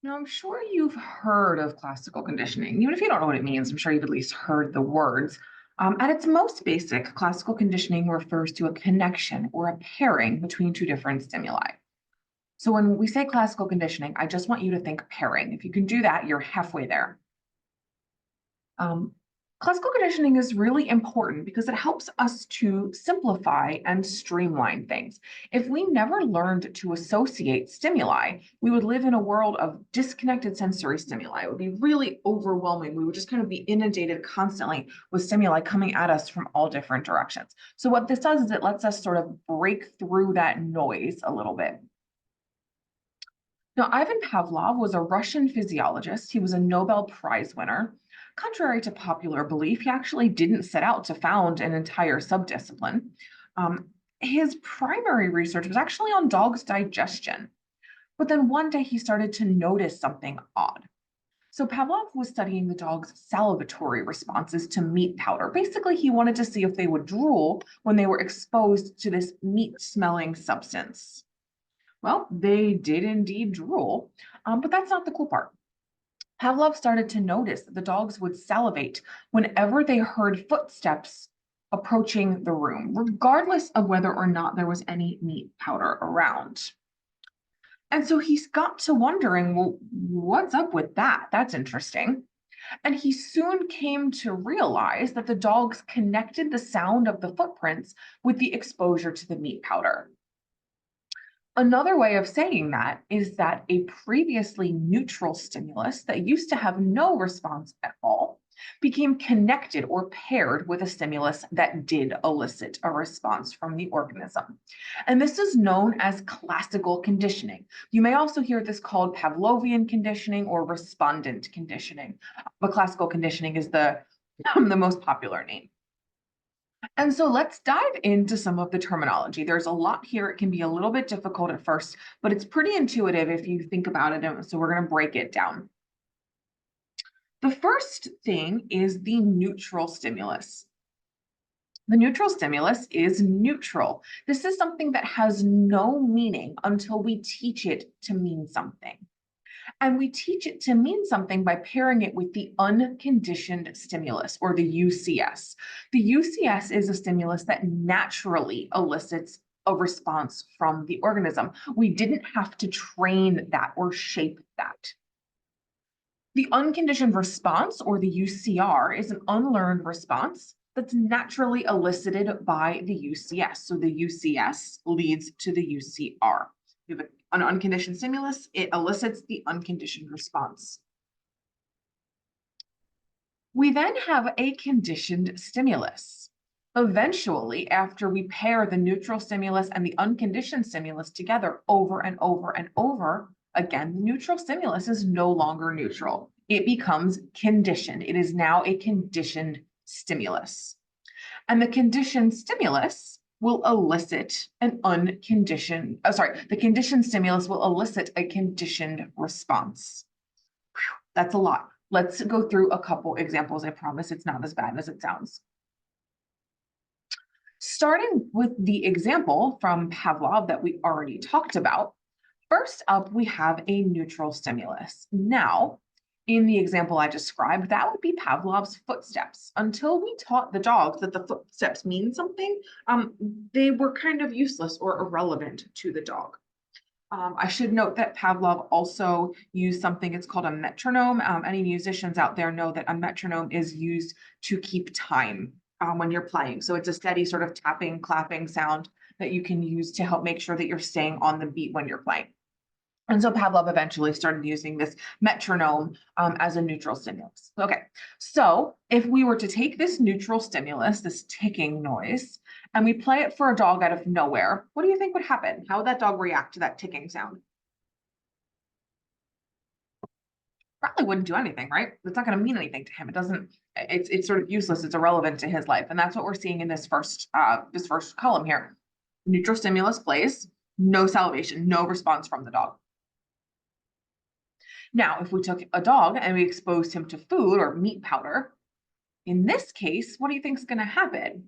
Now, I'm sure you've heard of classical conditioning. Even if you don't know what it means, I'm sure you've at least heard the words. At its most basic, classical conditioning refers to a connection or a pairing between two different stimuli. So when we say classical conditioning, I just want you to think pairing. If you can do that, you're halfway there. Um, Classical conditioning is really important because it helps us to simplify and streamline things. If we never learned to associate stimuli, we would live in a world of disconnected sensory stimuli. It would be really overwhelming. We would just kind of be inundated constantly with stimuli coming at us from all different directions. So, what this does is it lets us sort of break through that noise a little bit. Now, Ivan Pavlov was a Russian physiologist. He was a Nobel Prize winner. Contrary to popular belief, he actually didn't set out to found an entire subdiscipline. Um, his primary research was actually on dogs' digestion. But then one day he started to notice something odd. So Pavlov was studying the dog's salivatory responses to meat powder. Basically, he wanted to see if they would drool when they were exposed to this meat smelling substance. Well, they did indeed drool, but that's not the cool part. Pavlov started to notice that the dogs would salivate whenever they heard footsteps approaching the room, regardless of whether or not there was any meat powder around. And so he's got to wondering, well, what's up with that? That's interesting. And he soon came to realize that the dogs connected the sound of the footprints with the exposure to the meat powder. Another way of saying that is that a previously neutral stimulus that used to have no response at all became connected or paired with a stimulus that did elicit a response from the organism. And this is known as classical conditioning. You may also hear this called Pavlovian conditioning or respondent conditioning, but classical conditioning is the most popular name. And so let's dive into some of the terminology. There's a lot here. It can be a little bit difficult at first, but it's pretty intuitive if you think about it. And so we're going to break it down. The first thing is the neutral stimulus. The neutral stimulus is neutral. This is something that has no meaning until we teach it to mean something. And we teach it to mean something by pairing it with the unconditioned stimulus or the UCS. The UCS is a stimulus that naturally elicits a response from the organism. We didn't have to train that or shape that. The unconditioned response or the UCR is an unlearned response that's naturally elicited by the UCS. So the UCS leads to the UCR. You have an unconditioned stimulus, it elicits the unconditioned response. We then have a conditioned stimulus. Eventually, after we pair the neutral stimulus and the unconditioned stimulus together over and over and over, again, the neutral stimulus is no longer neutral. It becomes conditioned. It is now a conditioned stimulus. And the conditioned stimulus will elicit an unconditioned, the conditioned stimulus will elicit a conditioned response. Whew, that's a lot. Let's go through a couple examples. I promise it's not as bad as it sounds. Starting with the example from Pavlov that we already talked about, first up, we have a neutral stimulus. Now, in the example I described, that would be Pavlov's footsteps. Until we taught the dogs that the footsteps mean something, they were kind of useless or irrelevant to the dog. I should note that Pavlov also used something, it's called a metronome. Any musicians out there know that a metronome is used to keep time when you're playing. So it's a steady sort of tapping, clapping sound that you can use to help make sure that you're staying on the beat when you're playing. And so Pavlov eventually started using this metronome as a neutral stimulus. Okay, so if we were to take this neutral stimulus, this ticking noise, and we play it for a dog out of nowhere, what do you think would happen? How would that dog react to that ticking sound? Probably wouldn't do anything, right? It's not going to mean anything to him. It doesn't. It's sort of useless. It's irrelevant to his life, and that's what we're seeing in this first column here. Neutral stimulus plays, no salivation, no response from the dog. Now, if we took a dog and we exposed him to food or meat powder, in this case, what do you think is going to happen?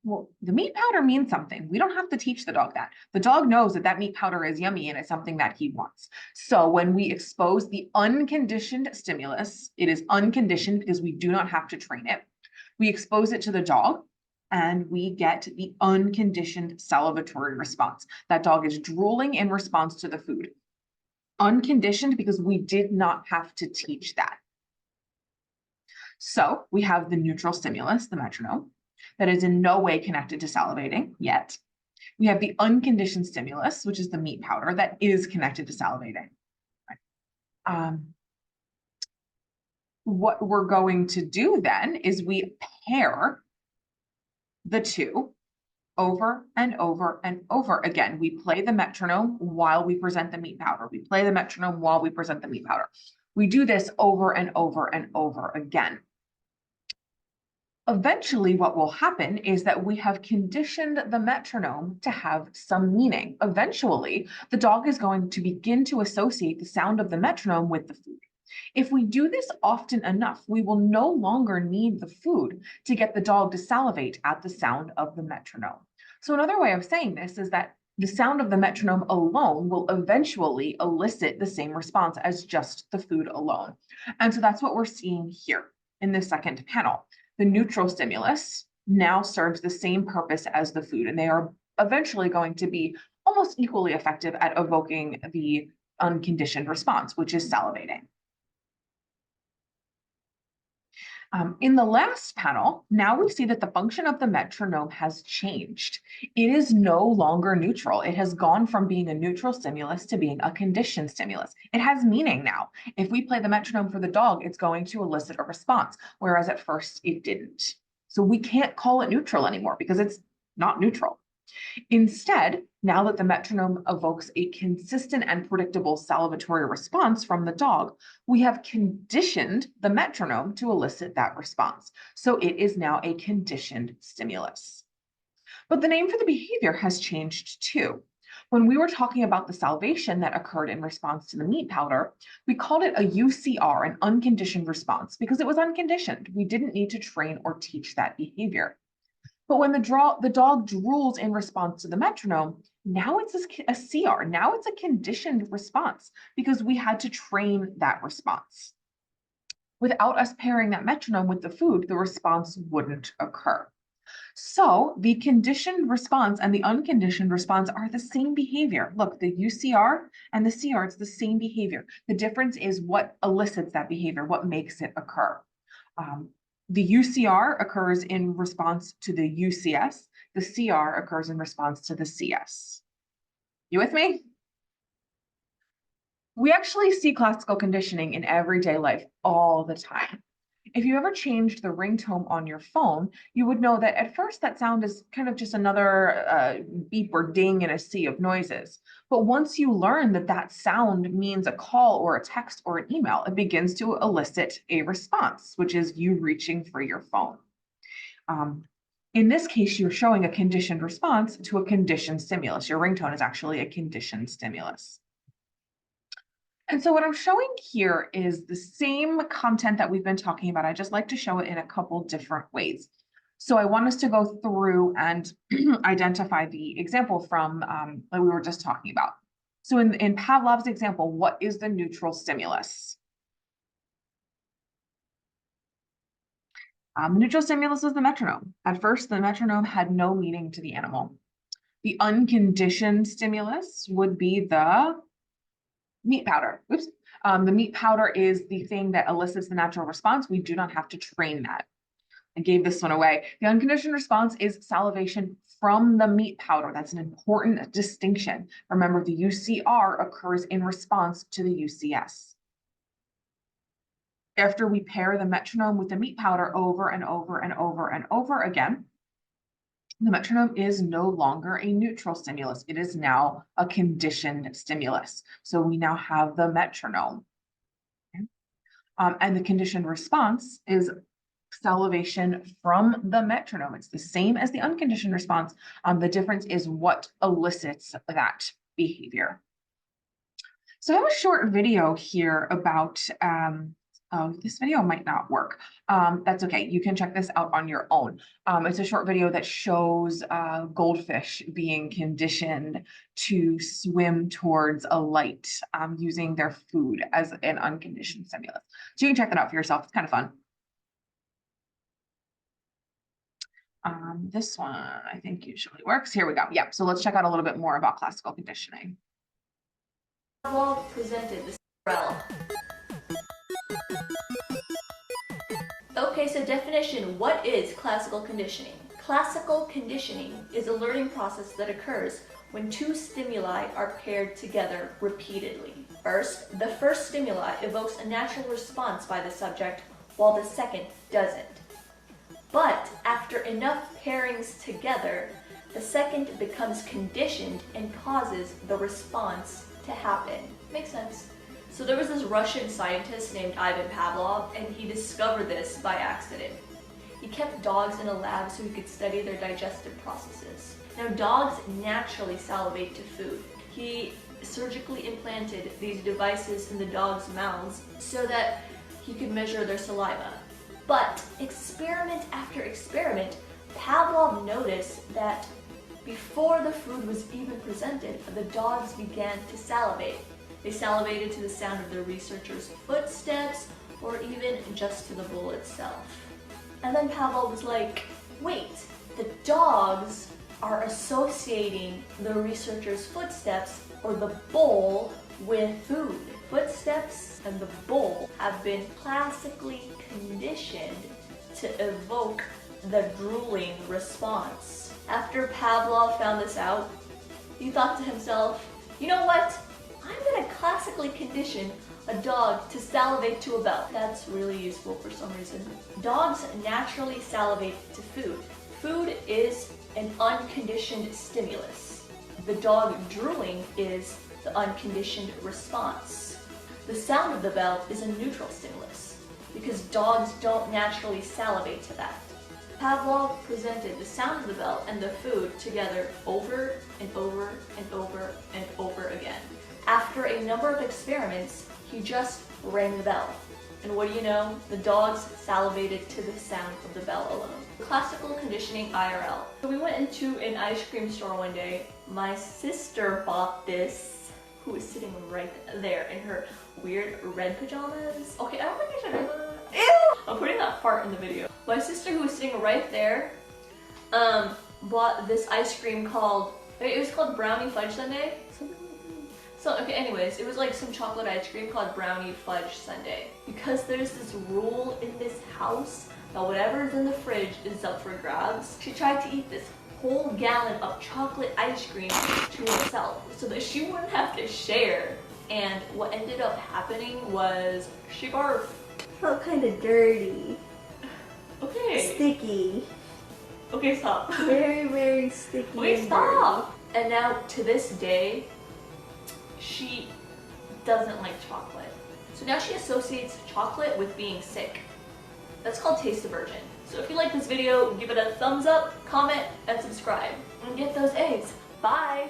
Well, the meat powder means something. We don't have to teach the dog that. The dog knows that that meat powder is yummy and it's something that he wants. So when we expose the unconditioned stimulus, it is unconditioned because we do not have to train it. We expose it to the dog and we get the unconditioned salivatory response. That dog is drooling in response to the food. Unconditioned because we did not have to teach that. So we have the neutral stimulus, the metronome, that is in no way connected to salivating yet. We have the unconditioned stimulus, which is the meat powder that is connected to salivating. What we're going to do then is we pair the two over and over and over again. We play the metronome while we present the meat powder. We play the metronome while we present the meat powder. We do this over and over and over again. Eventually, what will happen is that we have conditioned the metronome to have some meaning. Eventually, the dog is going to begin to associate the sound of the metronome with the food. If we do this often enough, we will no longer need the food to get the dog to salivate at the sound of the metronome. So another way of saying this is that the sound of the metronome alone will eventually elicit the same response as just the food alone. And so that's what we're seeing here in the second panel. The neutral stimulus now serves the same purpose as the food, and they are eventually going to be almost equally effective at evoking the unconditioned response, which is salivating. In the last panel, now we see that the function of the metronome has changed. It is no longer neutral. It has gone from being a neutral stimulus to being a conditioned stimulus. It has meaning now. If we play the metronome for the dog, it's going to elicit a response, whereas at first it didn't. So we can't call it neutral anymore because it's not neutral. Instead, now that the metronome evokes a consistent and predictable salivatory response from the dog, we have conditioned the metronome to elicit that response. So it is now a conditioned stimulus. But the name for the behavior has changed too. When we were talking about the salivation that occurred in response to the meat powder, we called it a UCR, an unconditioned response, because it was unconditioned. We didn't need to train or teach that behavior. But when the dog drools in response to the metronome, now it's a CR. Now it's a conditioned response because we had to train that response. Without us pairing that metronome with the food, the response wouldn't occur. So the conditioned response and the unconditioned response are the same behavior. Look, the UCR and the CR, it's the same behavior. The difference is what elicits that behavior, what makes it occur. The UCR occurs in response to the UCS. The CR occurs in response to the CS. You with me? We actually see classical conditioning in everyday life all the time. If you ever changed the ringtone on your phone, you would know that at first that sound is kind of just another beep or ding in a sea of noises. But once you learn that that sound means a call or a text or an email, it begins to elicit a response, which is you reaching for your phone. In this case, you're showing a conditioned response to a conditioned stimulus. Your ringtone is actually a conditioned stimulus. And so what I'm showing here is the same content that we've been talking about. I just like to show it in a couple different ways. So I want us to go through and identify the example from that we were just talking about. So in Pavlov's example, what is the neutral stimulus? The neutral stimulus is the metronome. At first, the metronome had no meaning to the animal. The unconditioned stimulus would be the meat powder. Oops. The meat powder is the thing that elicits the natural response. We do not have to train that. I gave this one away. The unconditioned response is salivation from the meat powder. That's an important distinction. Remember, the UCR occurs in response to the UCS. After we pair the metronome with the meat powder over and over and over and over again, the metronome is no longer a neutral stimulus. It is now a conditioned stimulus. So we now have the metronome. Okay. And the conditioned response is salivation from the metronome. It's the same as the unconditioned response. The difference is what elicits that behavior. So I have a short video here about Oh, this video might not work. That's okay. You can check this out on your own. It's a short video that shows goldfish being conditioned to swim towards a light using their food as an unconditioned stimulus. So you can check that out for yourself. It's kind of fun. This one I think usually works. Here we go. Yeah, so let's check out a little bit more about classical conditioning. Pavlov presented the umbrella. Okay, so definition, what is classical conditioning? Classical conditioning is a learning process that occurs when two stimuli are paired together repeatedly. First, the first stimuli evokes a natural response by the subject, while the second doesn't. But after enough pairings together, the second becomes conditioned and causes the response to happen. Makes sense? So there was this Russian scientist named Ivan Pavlov, and he discovered this by accident. He kept dogs in a lab so he could study their digestive processes. Now, dogs naturally salivate to food. He surgically implanted these devices in the dogs' mouths so that he could measure their saliva. But experiment after experiment, Pavlov noticed that before the food was even presented, the dogs began to salivate. They salivated to the sound of the researcher's footsteps, or even just to the bowl itself. And then Pavlov was like, wait, the dogs are associating the researcher's footsteps or the bowl with food. Footsteps and the bowl have been classically conditioned to evoke the drooling response. After Pavlov found this out, he thought to himself, you know what? I'm gonna classically condition a dog to salivate to a bell. That's really useful for some reason. Dogs naturally salivate to food. Food is an unconditioned stimulus. The dog drooling is the unconditioned response. The sound of the bell is a neutral stimulus because dogs don't naturally salivate to that. Pavlov presented the sound of the bell and the food together over and over and over and over again. After a number of experiments, he just rang the bell. And what do you know? The dogs salivated to the sound of the bell alone. Classical conditioning IRL. So we went into an ice cream store one day. My sister bought this, who was sitting right there in her weird red pajamas. Okay, I don't think I should do that. Ew! I'm putting that part in the video. My sister, who was sitting right there, bought this ice cream called, it was called Brownie Fudge Sundae. So, okay, anyways, it was like some chocolate ice cream called Brownie Fudge Sundae. Because there's this rule in this house that whatever's in the fridge is up for grabs, she tried to eat this whole gallon of chocolate ice cream to herself so that she wouldn't have to share. And what ended up happening was she barfed. Felt kind of dirty. Okay. Sticky. Okay, stop. Very, very sticky. Wait, and stop! And now, to this day, she doesn't like chocolate. So now she associates chocolate with being sick. That's called taste aversion. So if you like this video, give it a thumbs up, comment, and subscribe. And get those eggs. Bye!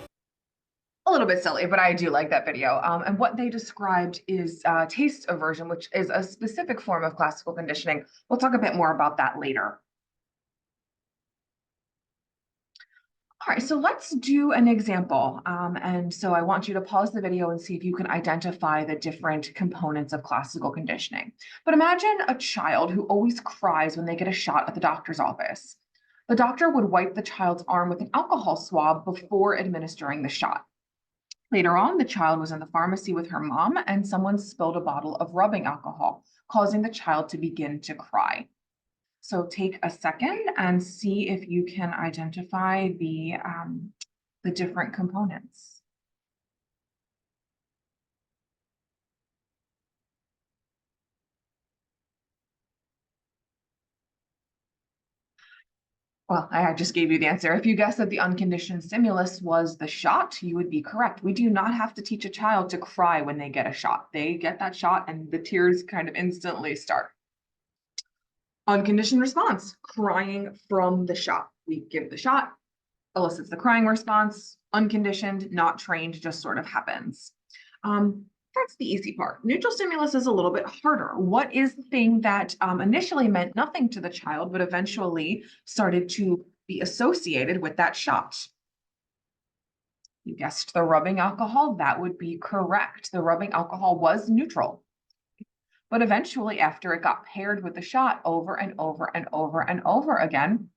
A little bit silly, but I do like that video. And what they described is taste aversion, which is a specific form of classical conditioning. We'll talk a bit more about that later. All right, so let's do an example. And so I want you to pause the video and see if you can identify the different components of classical conditioning. But imagine a child who always cries when they get a shot at the doctor's office. The doctor would wipe the child's arm with an alcohol swab before administering the shot. Later on, the child was in the pharmacy with her mom and someone spilled a bottle of rubbing alcohol, causing the child to begin to cry. So take a second and see if you can identify the different components. Well, I just gave you the answer. If you guessed that the unconditioned stimulus was the shot, you would be correct. We do not have to teach a child to cry when they get a shot. They get that shot and the tears kind of instantly start. Unconditioned response, crying from the shot. We give the shot, elicits the crying response. Unconditioned, not trained, just sort of happens. That's the easy part. Neutral stimulus is a little bit harder. What is the thing that initially meant nothing to the child, but eventually started to be associated with that shot? You guessed the rubbing alcohol. That would be correct. The rubbing alcohol was neutral. But eventually, after it got paired with the shot over and over and over and over again,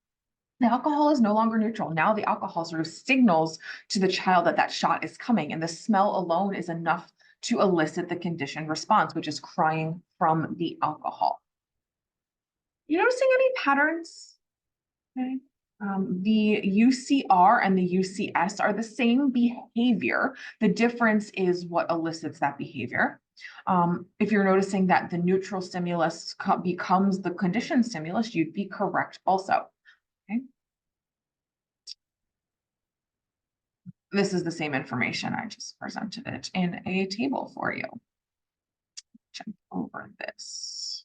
the alcohol is no longer neutral. Now the alcohol sort of signals to the child that that shot is coming, and the smell alone is enough to elicit the conditioned response, which is crying from the alcohol. You noticing any patterns? Okay. The UCR and the UCS are the same behavior. The difference is what elicits that behavior. If you're noticing that the neutral stimulus becomes the conditioned stimulus, you'd be correct also. Okay. This is the same information. I just presented it in a table for you. Check over this.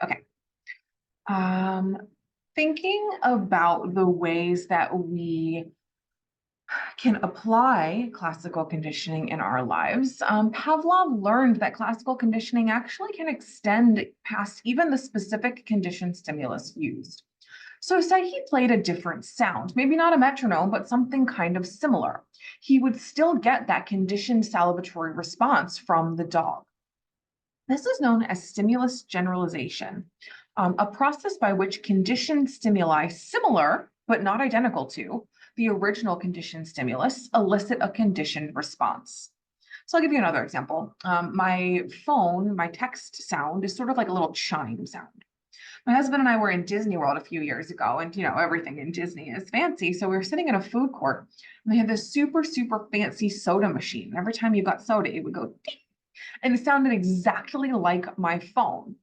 Okay. Thinking about the ways that we can apply classical conditioning in our lives, Pavlov learned that classical conditioning actually can extend past even the specific conditioned stimulus used. So say he played a different sound, maybe not a metronome, but something kind of similar. He would still get that conditioned salivatory response from the dog. This is known as stimulus generalization, a process by which conditioned stimuli similar, but not identical to, the original conditioned stimulus elicit a conditioned response. So I'll give you another example. My phone, my text sound is sort of like a little chime sound. My husband and I were in Disney World a few years ago, and everything in Disney is fancy. So we were sitting in a food court, and they had this super, super fancy soda machine. And every time you got soda, it would go ding, and it sounded exactly like my phone.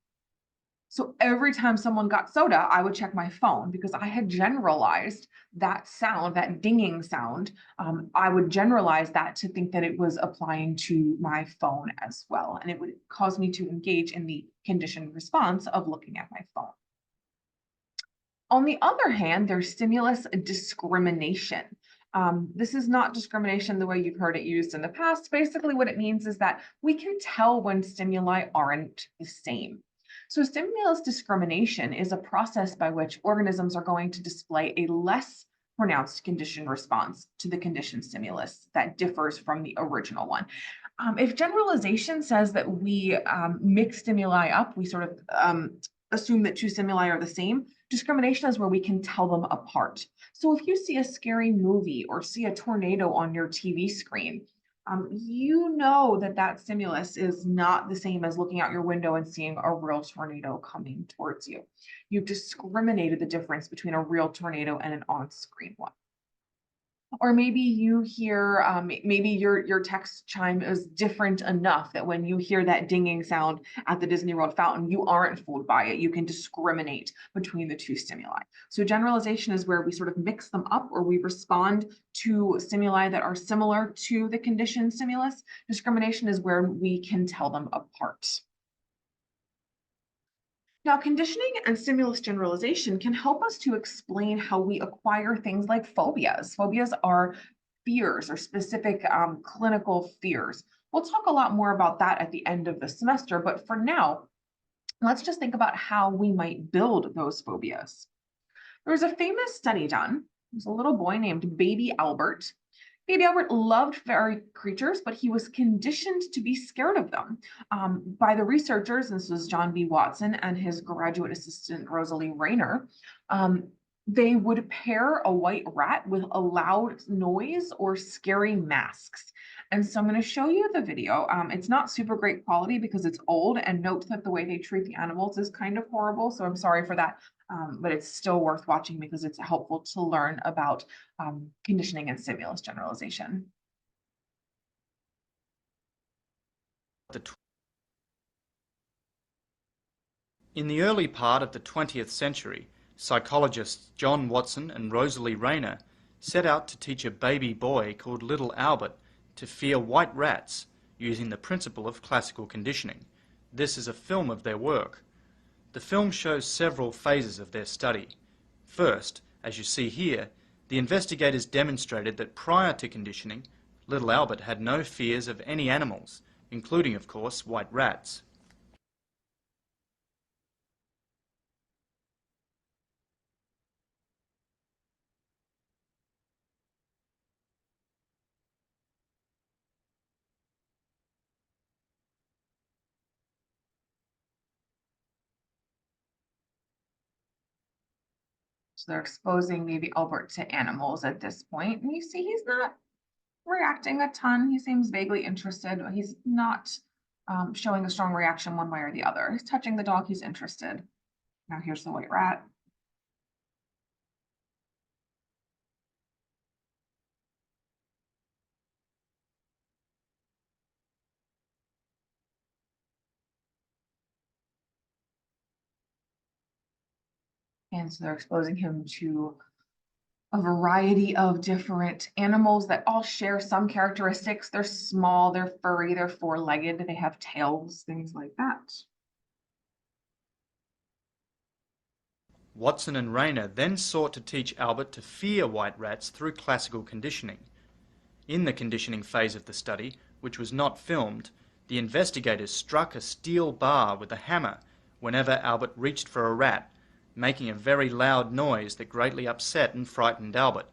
So every time someone got soda, I would check my phone because I had generalized that sound, that dinging sound. I would generalize that to think that it was applying to my phone as well. And it would cause me to engage in the conditioned response of looking at my phone. On the other hand, there's stimulus discrimination. This is not discrimination the way you've heard it used in the past. Basically, what it means is that we can tell when stimuli aren't the same. So stimulus discrimination is a process by which organisms are going to display a less pronounced conditioned response to the conditioned stimulus that differs from the original one. If generalization says that we mix stimuli up, we sort of assume that two stimuli are the same. Discrimination is where we can tell them apart. So if you see a scary movie or see a tornado on your TV screen, you know that that stimulus is not the same as looking out your window and seeing a real tornado coming towards you. You've discriminated the difference between a real tornado and an on-screen one. Or maybe you hear, maybe your text chime is different enough that when you hear that dinging sound at the Disney World fountain, you aren't fooled by it. You can discriminate between the two stimuli. So generalization is where we sort of mix them up, or we respond to stimuli that are similar to the conditioned stimulus. Discrimination is where we can tell them apart. Now, conditioning and stimulus generalization can help us to explain how we acquire things like phobias. Phobias are fears or specific clinical fears. We'll talk a lot more about that at the end of the semester, but for now, let's just think about how we might build those phobias. There was a famous study done. There's a little boy named Baby Albert. Baby Albert loved fairy creatures, but he was conditioned to be scared of them by the researchers. This was John B. Watson and his graduate assistant, Rosalie Rayner. They would pair a white rat with a loud noise or scary masks. And so I'm going to show you the video. It's not super great quality because it's old, and note that the way they treat the animals is kind of horrible. So I'm sorry for that. But it's still worth watching because it's helpful to learn about conditioning and stimulus generalization. In the early part of the 20th century, psychologists John Watson and Rosalie Rayner set out to teach a baby boy called Little Albert to fear white rats using the principle of classical conditioning. This is a film of their work. The film shows several phases of their study. First, as you see here, the investigators demonstrated that prior to conditioning, little Albert had no fears of any animals, including, of course, white rats. So they're exposing maybe Albert to animals at this point, and you see he's not reacting a ton. He seems vaguely interested, but he's not showing a strong reaction one way or the other. He's touching the dog, he's interested. Now here's the white rat. And so they're exposing him to a variety of different animals that all share some characteristics. They're small, they're furry, they're four-legged, they have tails, things like that. Watson and Rayner then sought to teach Albert to fear white rats through classical conditioning. In the conditioning phase of the study, which was not filmed, the investigators struck a steel bar with a hammer whenever Albert reached for a rat, making a very loud noise that greatly upset and frightened Albert.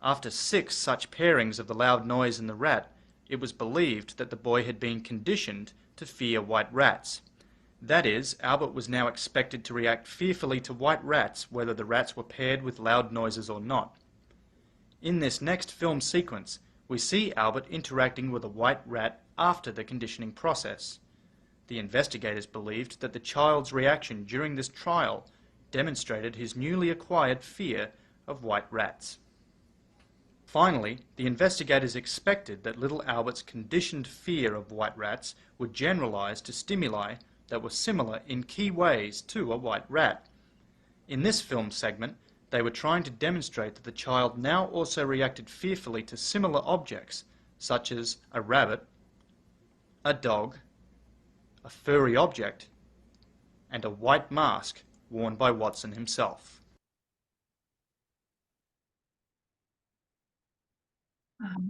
After 6 such pairings of the loud noise and the rat, it was believed that the boy had been conditioned to fear white rats. That is, Albert was now expected to react fearfully to white rats whether the rats were paired with loud noises or not. In this next film sequence, we see Albert interacting with a white rat after the conditioning process. The investigators believed that the child's reaction during this trial demonstrated his newly acquired fear of white rats. Finally, the investigators expected that little Albert's conditioned fear of white rats would generalize to stimuli that were similar in key ways to a white rat. In this film segment, they were trying to demonstrate that the child now also reacted fearfully to similar objects, such as a rabbit, a dog, a furry object, and a white mask worn by Watson himself.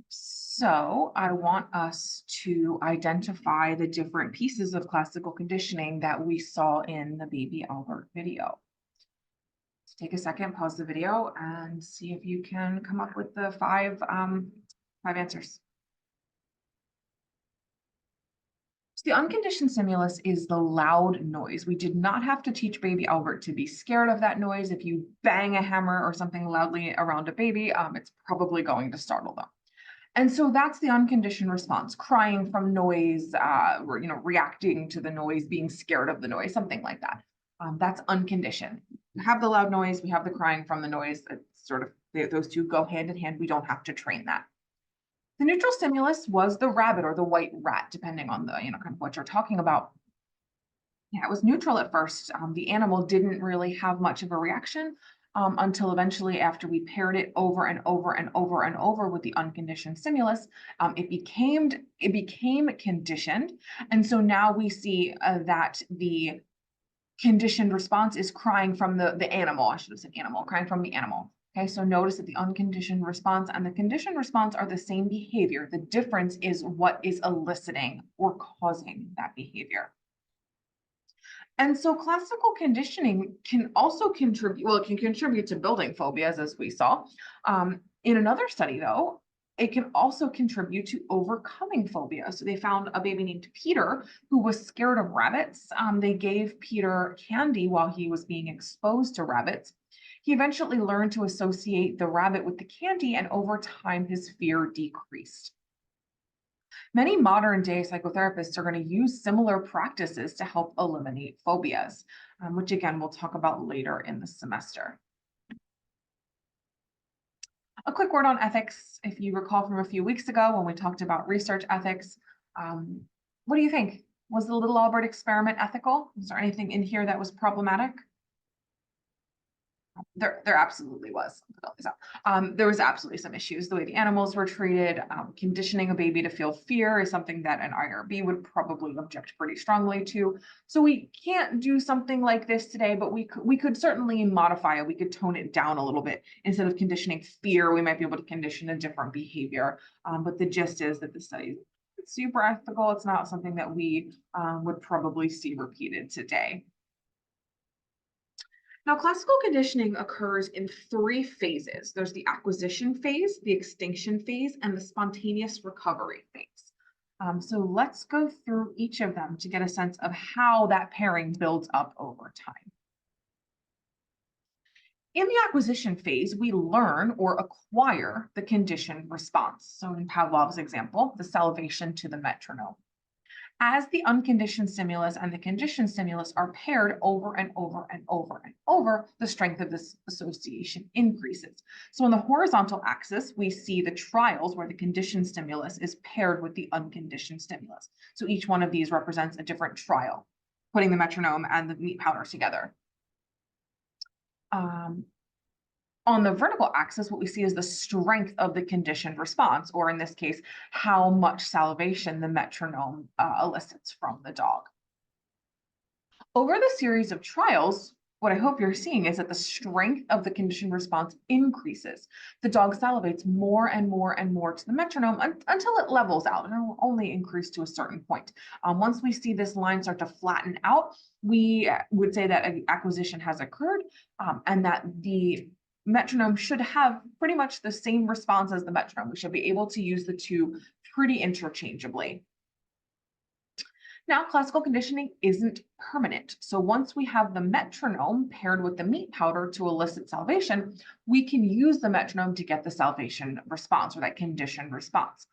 So I want us to identify the different pieces of classical conditioning that we saw in the Baby Albert video. So take a second, pause the video, and see if you can come up with the five answers. So the unconditioned stimulus is the loud noise. We did not have to teach baby Albert to be scared of that noise. If you bang a hammer or something loudly around a baby, it's probably going to startle them. And so that's the unconditioned response, crying from noise, or, reacting to the noise, being scared of the noise, something like that. That's unconditioned. We have the loud noise, we have the crying from the noise. It's sort of, those two go hand in hand. We don't have to train that. The neutral stimulus was the rabbit or the white rat, depending on the, kind of what you're talking about. Yeah, it was neutral at first. The animal didn't really have much of a reaction until eventually, after we paired it over and over and over and over with the unconditioned stimulus, it became conditioned. And so now we see that the conditioned response is crying from the animal. I should have said animal, crying from the animal. Okay, so notice that the unconditioned response and the conditioned response are the same behavior. The difference is what is eliciting or causing that behavior. And so classical conditioning can also contribute, well, it can contribute to building phobias, as we saw. In another study, though, it can also contribute to overcoming phobia. So they found a baby named Peter who was scared of rabbits. They gave Peter candy while he was being exposed to rabbits. He eventually learned to associate the rabbit with the candy, and over time, his fear decreased. Many modern day psychotherapists are going to use similar practices to help eliminate phobias, which again, we'll talk about later in the semester. A quick word on ethics. If you recall from a few weeks ago when we talked about research ethics, what do you think? Was the Little Albert experiment ethical? Was there anything in here that was problematic? There absolutely was. There was absolutely some issues. The way the animals were treated, conditioning a baby to feel fear is something that an IRB would probably object pretty strongly to. So we can't do something like this today, but we could certainly modify it. We could tone it down a little bit. Instead of conditioning fear, we might be able to condition a different behavior. But the gist is that the study is super ethical. It's not something that we would probably see repeated today. Now, classical conditioning occurs in 3 phases. There's the acquisition phase, the extinction phase, and the spontaneous recovery phase. So let's go through each of them to get a sense of how that pairing builds up over time. In the acquisition phase, we learn or acquire the conditioned response. So in Pavlov's example, the salivation to the metronome. As the unconditioned stimulus and the conditioned stimulus are paired over and over and over and over, the strength of this association increases. So on the horizontal axis, we see the trials where the conditioned stimulus is paired with the unconditioned stimulus. So each one of these represents a different trial, putting the metronome and the meat powder together. On the vertical axis, what we see is the strength of the conditioned response, or in this case, how much salivation the metronome elicits from the dog. Over the series of trials, what I hope you're seeing is that the strength of the conditioned response increases. The dog salivates more and more and more to the metronome until it levels out, and it will only increase to a certain point. Once we see this line start to flatten out, we would say that an acquisition has occurred, and that the metronome should have pretty much the same response as the metronome. We should be able to use the two pretty interchangeably. Now, classical conditioning isn't permanent. So once we have the metronome paired with the meat powder to elicit salivation, we can use the metronome to get the salivation response, or that conditioned response.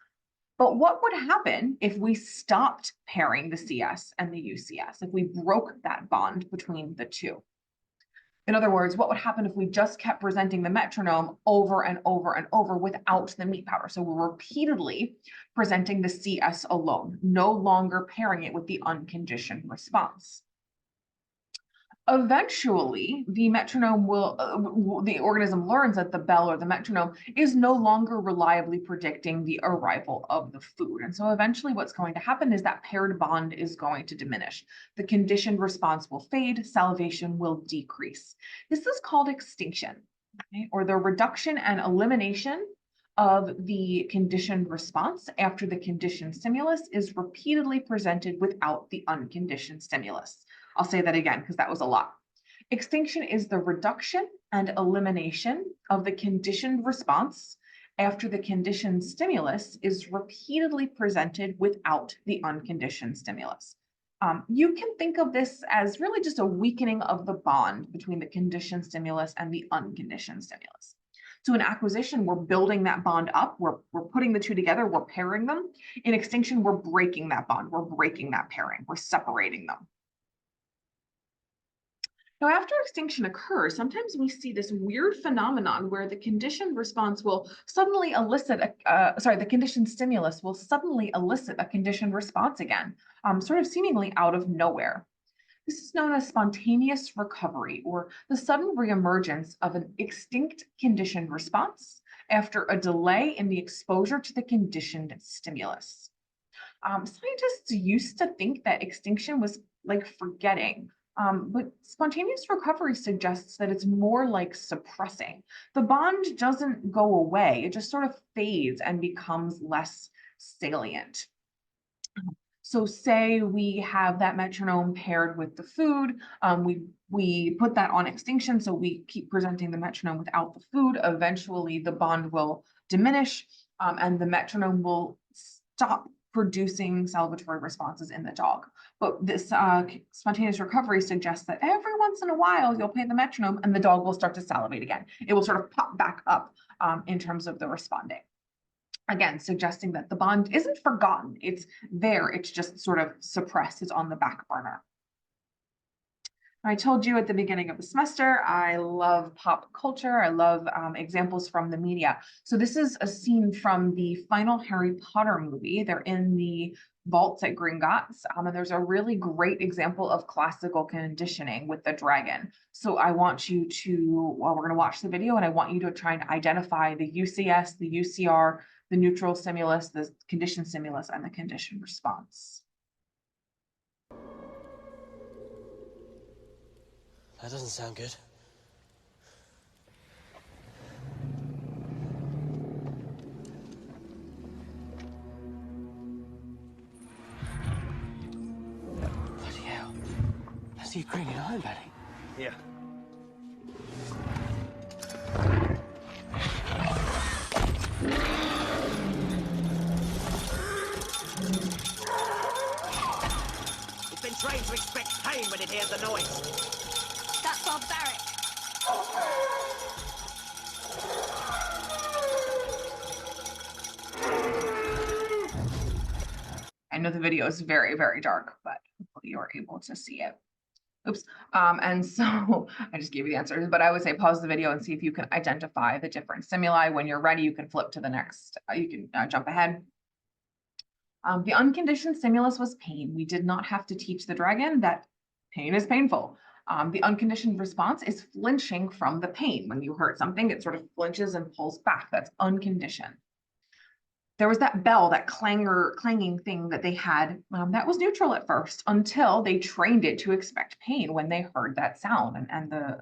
But what would happen if we stopped pairing the CS and the UCS, if we broke that bond between the two? In other words, what would happen if we just kept presenting the metronome over and over and over without the meat powder? So we're repeatedly presenting the CS alone, no longer pairing it with the unconditioned response. Eventually, the metronome the organism learns that the bell or the metronome is no longer reliably predicting the arrival of the food. And so eventually what's going to happen is that paired bond is going to diminish. The conditioned response will fade, salivation will decrease. This is called extinction, okay, or the reduction and elimination of the conditioned response after the conditioned stimulus is repeatedly presented without the unconditioned stimulus. I'll say that again because that was a lot. Extinction is the reduction and elimination of the conditioned response after the conditioned stimulus is repeatedly presented without the unconditioned stimulus. You can think of this as really just a weakening of the bond between the conditioned stimulus and the unconditioned stimulus. So in acquisition, we're building that bond up, we're putting the two together, we're pairing them. In extinction, we're breaking that bond, we're breaking that pairing, we're separating them. Now, after extinction occurs, sometimes we see this weird phenomenon where the conditioned response will suddenly elicit, the conditioned stimulus will suddenly elicit a conditioned response again, sort of seemingly out of nowhere. This is known as spontaneous recovery, or the sudden reemergence of an extinct conditioned response after a delay in the exposure to the conditioned stimulus. Scientists used to think that extinction was like forgetting, but spontaneous recovery suggests that it's more like suppressing. The bond doesn't go away, it just sort of fades and becomes less salient. So say we have that metronome paired with the food, we put that on extinction, so we keep presenting the metronome without the food. Eventually the bond will diminish, and the metronome will stop producing salivatory responses in the dog. But this spontaneous recovery suggests that every once in a while you'll play the metronome and the dog will start to salivate again. It will sort of pop back up in terms of the responding. Again, suggesting that the bond isn't forgotten, it's there, it's just sort of suppressed, it's on the back burner. I told you at the beginning of the semester, I love pop culture. I love examples from the media. So this is a scene from the final Harry Potter movie. They're in the vaults at Gringotts, and there's a really great example of classical conditioning with the dragon. So I want you to, well, we're going to watch the video, and I want you to try and identify the UCS, the UCR, the neutral stimulus, the conditioned stimulus, and the conditioned response. That doesn't sound good. Bloody hell. That's the Ukrainian Iron Valley. Yeah. It's been trained to expect pain when it hears the noise. That's barbaric. I know the video is very, very dark, but hopefully you are able to see it. Oops. And so I just gave you the answers, but I would say pause the video and see if you can identify the different stimuli. When you're ready, you can flip to the next, you can jump ahead. The unconditioned stimulus was pain. We did not have to teach the dragon that pain is painful. The unconditioned response is flinching from the pain. When you hurt something, it sort of flinches and pulls back. That's unconditioned. There was that bell, that clanging thing that they had, that was neutral at first until they trained it to expect pain when they heard that sound. And the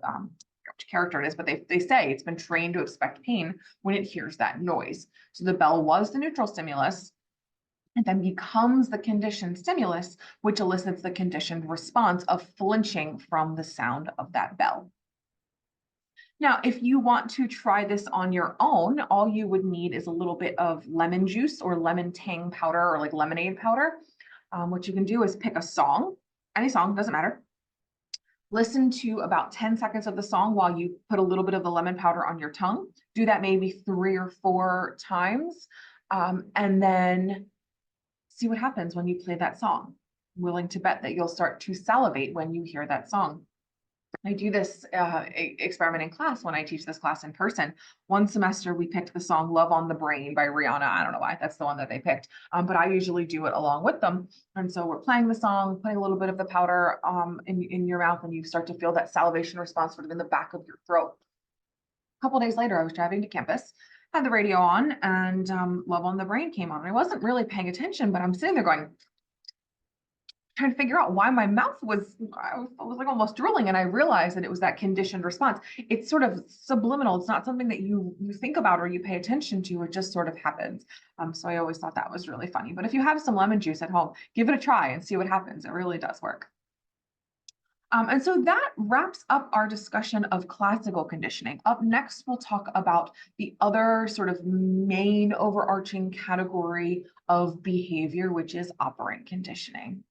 which character it is, but they say it's been trained to expect pain when it hears that noise. So the bell was the neutral stimulus, and then becomes the conditioned stimulus, which elicits the conditioned response of flinching from the sound of that bell. Now, if you want to try this on your own, all you would need is a little bit of lemon juice or lemon tang powder or like lemonade powder. What you can do is pick a song, any song, doesn't matter. Listen to about 10 seconds of the song while you put a little bit of the lemon powder on your tongue. Do that maybe 3 or 4 times, and then see what happens when you play that song. I'm willing to bet that you'll start to salivate when you hear that song. I do this experiment in class when I teach this class in person. One semester, we picked the song Love on the Brain by Rihanna. I don't know why, that's the one that they picked, but I usually do it along with them. And so we're playing the song, putting a little bit of the powder in your mouth, and you start to feel that salivation response sort of in the back of your throat. A couple days later, I was driving to campus, had the radio on, and Love on the Brain came on. I wasn't really paying attention, but I'm sitting there going, trying to figure out why my mouth was, I was like almost drooling, and I realized that it was that conditioned response. It's sort of subliminal. It's not something that you think about or you pay attention to. It just sort of happens. So I always thought that was really funny. But if you have some lemon juice at home, give it a try and see what happens. It really does work. And so that wraps up our discussion of classical conditioning. Up next, we'll talk about the other sort of main overarching category of behavior, which is operant conditioning.